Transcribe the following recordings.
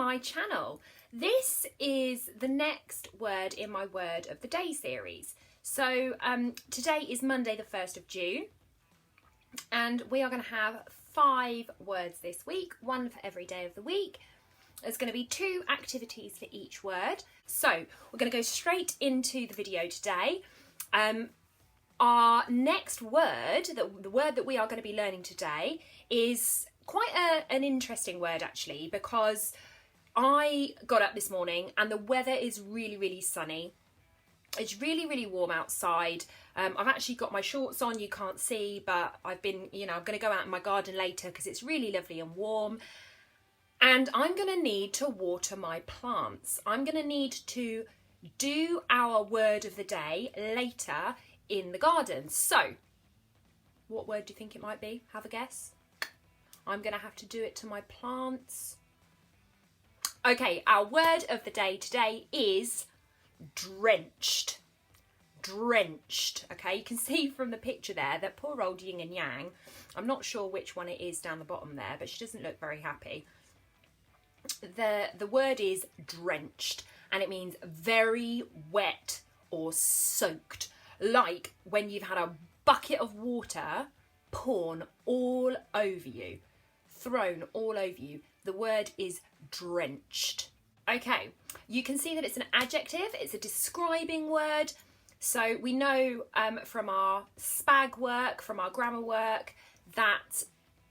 my channel. This is the next word in my Word of the Day series. So today is Monday the 1st of June and we are going to have 5 words this week, one for every day of the week. There's going to be 2 activities for each word. So we're going to go straight into the video today. Our next word, the word that we are going to be learning today, is quite an interesting word actually, because I got up this morning and the weather is really sunny. It's really warm outside. I've actually got my shorts on, you can't see, but I've been, I'm going to go out in my garden later because it's really lovely and warm. And I'm going to need to water my plants. I'm going to need to do our word of the day later in the garden. So, what word do you think it might be? Have a guess? I'm going to have to do it to my plants. Okay, our word of the day today is drenched. Drenched. Okay, you can see from the picture there that poor old yin and yang, I'm not sure which one it is down the bottom there, but she doesn't look very happy. The word is drenched and it means very wet or soaked, like when you've had a bucket of water poured all over you, thrown all over you. The word is drenched. Okay, you can see that it's an adjective, it's a describing word. So we know from our spag work, from our grammar work, that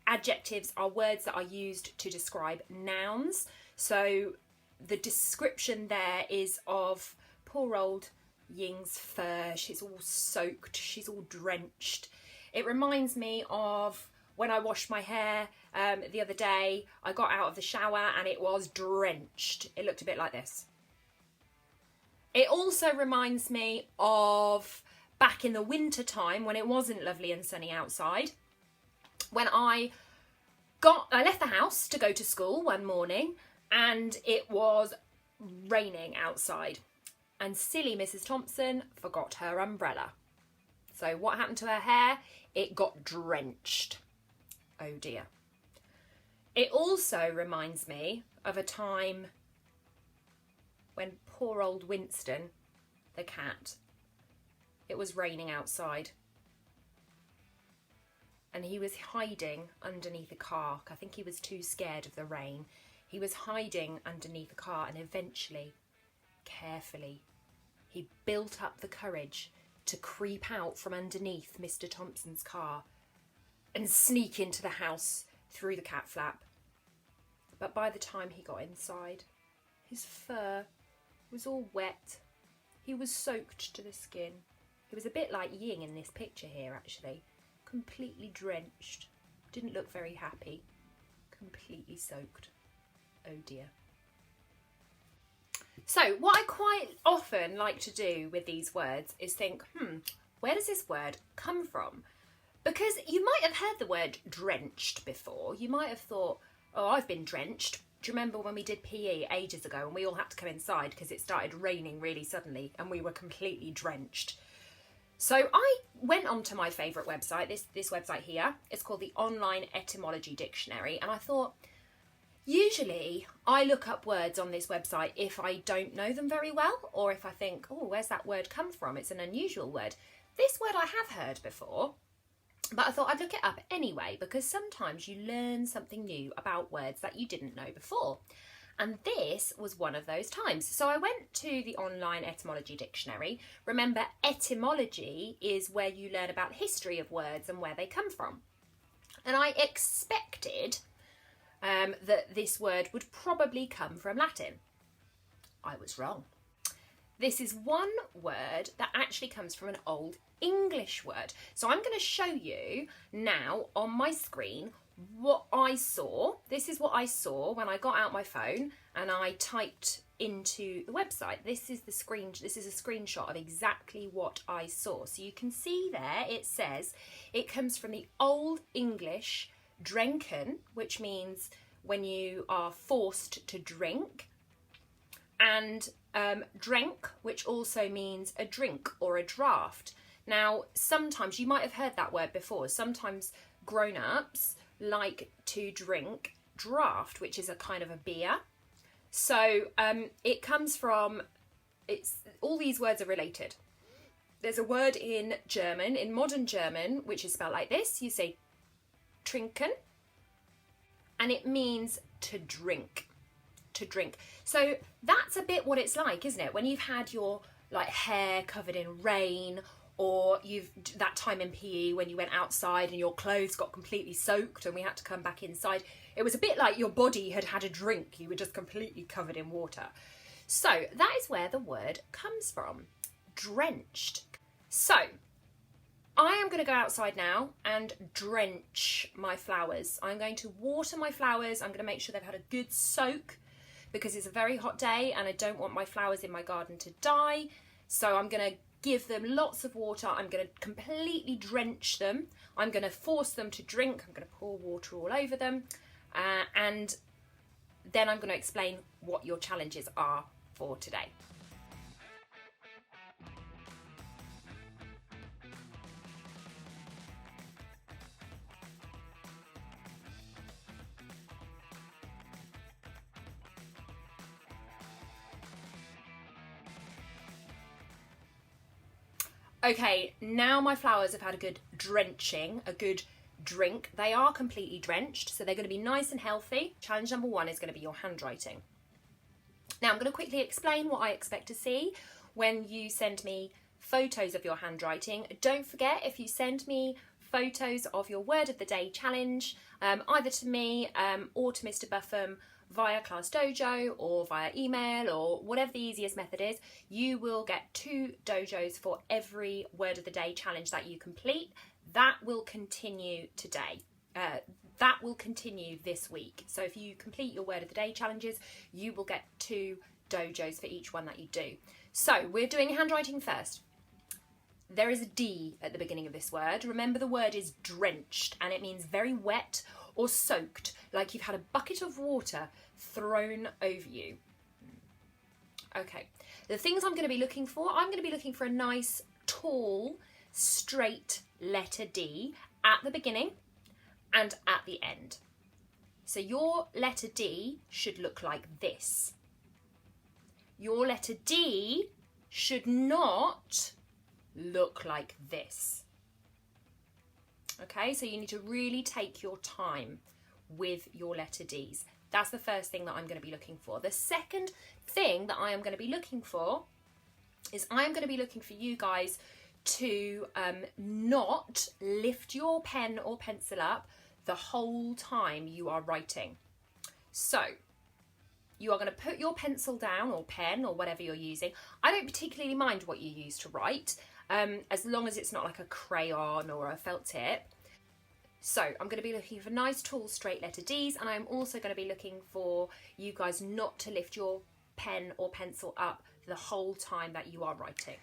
adjectives are words that are used to describe nouns. So the description there is of poor old Ying's fur. She's all soaked, she's all drenched. It reminds me of when I washed my hair the other day. I got out of the shower and it was drenched. It looked a bit like this. It also reminds me of back in the winter time when it wasn't lovely and sunny outside. When I left the house to go to school one morning and it was raining outside and silly Mrs. Thompson forgot her umbrella. So what happened to her hair? It got drenched. Oh dear. It also reminds me of a time when poor old Winston, the cat, it was raining outside and he was hiding underneath a car. I think he was too scared of the rain. He was hiding underneath a car and eventually, carefully, he built up the courage to creep out from underneath Mr. Thompson's car and sneak into the house through the cat flap. But by the time he got inside, his fur was all wet. He was soaked to the skin. He was a bit like Ying in this picture here actually. Completely drenched. Didn't look very happy. Completely soaked. Oh dear. So what I quite often like to do with these words is think, where does this word come from? Because you might have heard the word drenched before. You might have thought, oh, I've been drenched. Do you remember when we did PE ages ago and we all had to come inside because it started raining really suddenly and we were completely drenched? So I went onto my favourite website, this website here. It's called the Online Etymology Dictionary, and I thought, usually I look up words on this website if I don't know them very well, or if I think, oh, where's that word come from? It's an unusual word. This word I have heard before, but I thought I'd look it up anyway, because sometimes you learn something new about words that you didn't know before. And this was one of those times. So I went to the Online Etymology Dictionary. Remember, etymology is where you learn about history of words and where they come from. And I expected that this word would probably come from Latin. I was wrong. This is one word that actually comes from an Old English word. So I'm going to show you now on my screen what I saw. This is what I saw when I got out my phone and I typed into the website. This is a screenshot of exactly what I saw. So you can see there it says it comes from the Old English drenken, which means when you are forced to drink, and drenk, which also means a drink or a draught. Now, sometimes you might have heard that word before. Sometimes grown-ups like to drink draught, which is a kind of a beer. So it comes from, all these words are related. There's a word in German, in modern German, which is spelled like this. You say trinken, and it means to drink. To drink. So that's a bit what it's like, isn't it? When you've had your like hair covered in rain, or you've that time in PE when you went outside and your clothes got completely soaked and we had to come back inside. It was a bit like your body had had a drink. You were just completely covered in water. So that is where the word comes from, drenched. So I am going to go outside now and drench my flowers. I'm going to water my flowers. I'm going to make sure they've had a good soak because it's a very hot day and I don't want my flowers in my garden to die. So I'm going to give them lots of water. I'm going to completely drench them. I'm going to force them to drink. I'm going to pour water all over them. And then I'm going to explain what your challenges are for today. Okay, now my flowers have had a good drenching, a good drink. They are completely drenched, so they're going to be nice and healthy. Challenge number 1 is going to be your handwriting. Now I'm going to quickly explain what I expect to see when you send me photos of your handwriting. Don't forget, if you send me photos of your word of the day challenge, either to me or to Mr. Buffum via Class Dojo or via email or whatever the easiest method is, you will get 2 dojos for every word of the day challenge that you complete. That will continue today. That will continue this week. So if you complete your word of the day challenges, you will get 2 dojos for each one that you do. So we're doing handwriting first. There is a D at the beginning of this word. Remember, the word is drenched and it means very wet or soaked, like you've had a bucket of water thrown over you. Okay, the things I'm going to be looking for, I'm going to be looking for a nice, tall, straight letter D at the beginning and at the end. So your letter D should look like this. Your letter D should not look like this. Okay, so you need to really take your time with your letter Ds. That's the first thing that I'm going to be looking for. The second thing that I am going to be looking for is I'm going to be looking for you guys to not lift your pen or pencil up the whole time you are writing. So you are going to put your pencil down or pen or whatever you're using. I don't particularly mind what you use to write, as long as it's not like a crayon or a felt tip. So I'm going to be looking for nice, tall, straight letter Ds, and I'm also going to be looking for you guys not to lift your pen or pencil up the whole time that you are writing.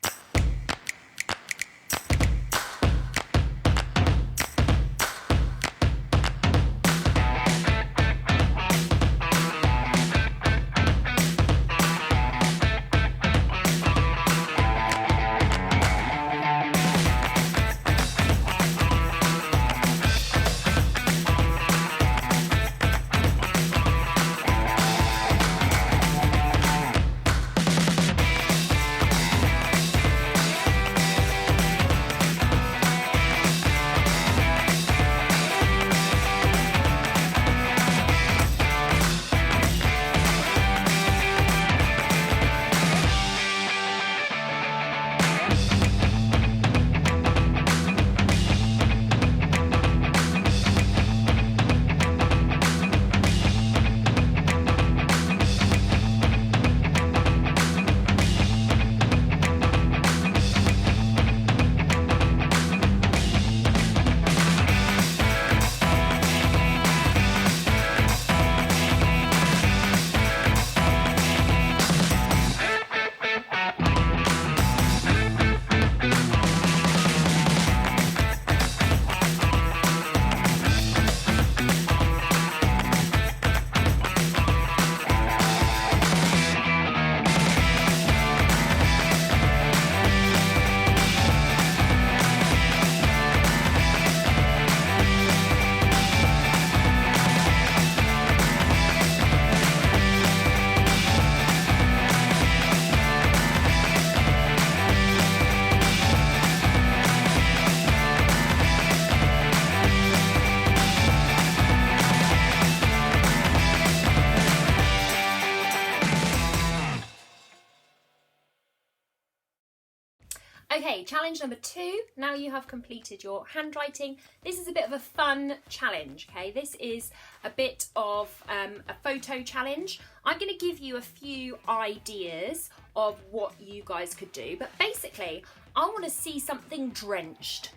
Okay, challenge number 2. Now you have completed your handwriting. This is a bit of a fun challenge, okay? This is a bit of a photo challenge. I'm going to give you a few ideas of what you guys could do, but basically, I want to see something drenched.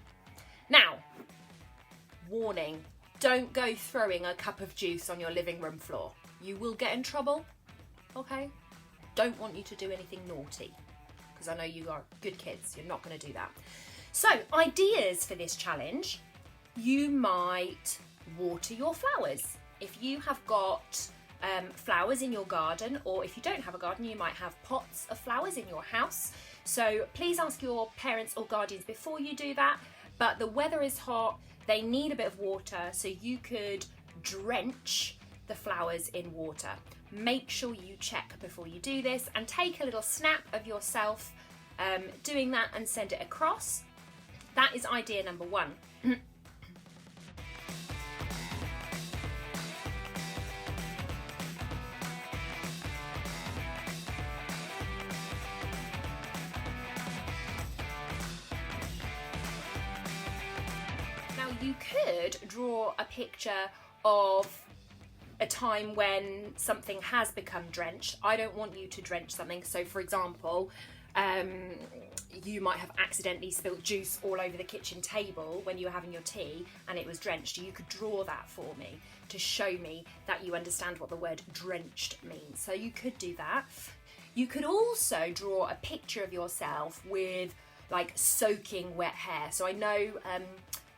Now, warning, don't go throwing a cup of juice on your living room floor. You will get in trouble, okay? Don't want you to do anything naughty, because I know you are good kids. You're not going to do that. So, ideas for this challenge. You might water your flowers. If you have got flowers in your garden, or if you don't have a garden, you might have pots of flowers in your house. So please ask your parents or guardians before you do that. But the weather is hot, they need a bit of water, so you could drench the flowers in water. Make sure you check before you do this and take a little snap of yourself doing that and send it across. That is idea number 1. Now you could draw a picture of a time when something has become drenched. I don't want you to drench something. So for example, you might have accidentally spilled juice all over the kitchen table when you were having your tea and it was drenched. You could draw that for me to show me that you understand what the word drenched means. So you could do that. You could also draw a picture of yourself with like soaking wet hair. So I know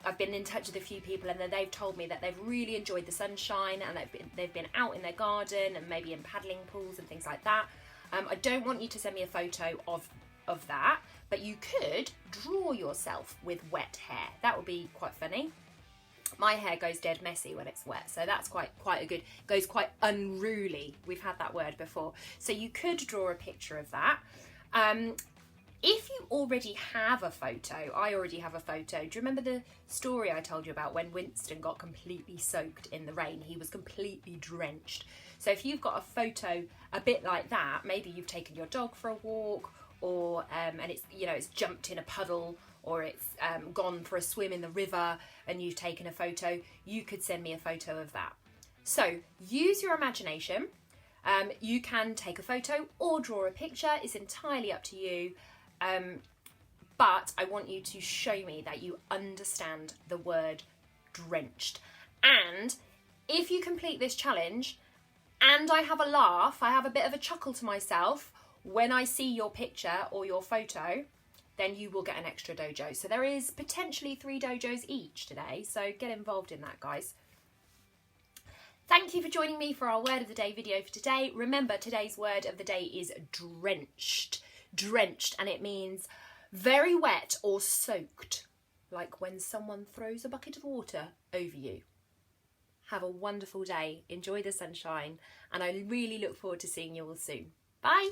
I've been in touch with a few people and they've told me that they've really enjoyed the sunshine and they've been out in their garden and maybe in paddling pools and things like that. I don't want you to send me a photo of that, but you could draw yourself with wet hair. That would be quite funny. My hair goes dead messy when it's wet, so that's quite a good, goes quite unruly. We've had that word before. So you could draw a picture of that. If you already have a photo, I already have a photo. Do you remember the story I told you about when Winston got completely soaked in the rain? He was completely drenched. So if you've got a photo a bit like that, maybe you've taken your dog for a walk, or and it's, you know, it's jumped in a puddle, or it's gone for a swim in the river and you've taken a photo, you could send me a photo of that. So use your imagination. You can take a photo or draw a picture. It's entirely up to you. But I want you to show me that you understand the word drenched. And if you complete this challenge and I have a laugh, I have a bit of a chuckle to myself when I see your picture or your photo, then you will get an extra dojo. So there is potentially 3 dojos each today. So get involved in that, guys. Thank you for joining me for our word of the day video for today. Remember, today's word of the day is drenched. Drenched, and it means very wet or soaked, like when someone throws a bucket of water over you. Have a wonderful day, enjoy the sunshine, and I really look forward to seeing you all soon. Bye!